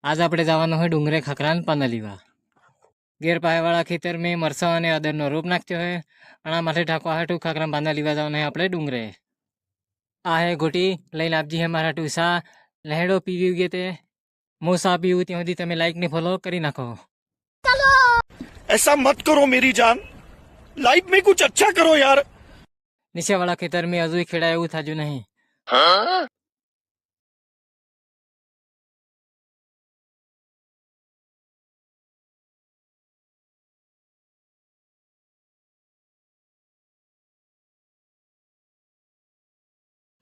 आज આપણે જવાનું હોય ડુંગરે ખાખરાન પાના લીવા ગેર પાયાવાળા ખેતર મેં મરસા અને અદરનો રોપ નાખ્યો હોય આના માટે ઢાંકવા હાટું ખાખરાન પાના લીવા જવાનું હોય આપણે ડુંગરે આ હે ગોટી લઈને આપજી હે મારા ટુસા લહેડો પીવી ગયે તે હું સા પીવું ત્યાં સુધી તમે લાઈક ને ફોલો કરી નાખો ऐसा मत करो मेरी जान लाइफ में कुछ अच्छा करो यार નીચેવાળા ખેતર મેં હજુ ખેડા એવું થાજુ નહીં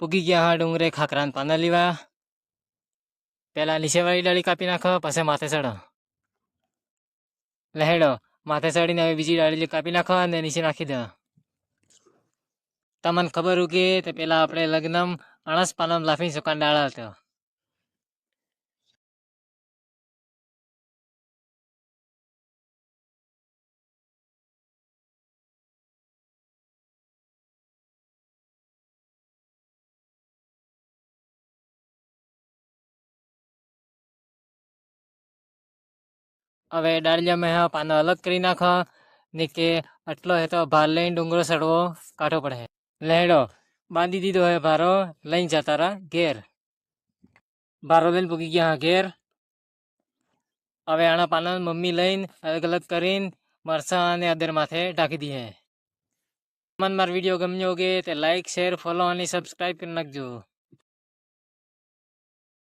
પૂગી ગયા હા ડુંગરે ખાખરાન પાના લીવા પેલા નીચેવાળી ડાળી કાપી નાખો પછી માથે ચડો લહેડો માથે ચડીને હવે બીજી ડાળી કાપી નાખો અને નીચે નાખી દો તમને ખબર હું કે તે પેલા આપણે લગ્નમ અણસ પાનમ લાફી સુકાન ડાળા હતો હવે ડાળિયામાં પાનો અલગ કરી નાખો ને કે આટલો હે તો ભાર લઈને ડુંગરો ચડવો કાઢવો પડે લહેડો બાંધી દીધો હે ભારો લઈને જતા રહા ઘેર ભારો લઈને પૂગી ગયા ઘેર હવે આના પાના મમ્મી લઈને અલગ અલગ કરીને મરસા અને અદર માથે ઢાંકી દી હે મને મારો વિડીયો ગમ્યો કે તે લાઈક શેર ફોલો અને સબસ્ક્રાઈબ કરી નાખજો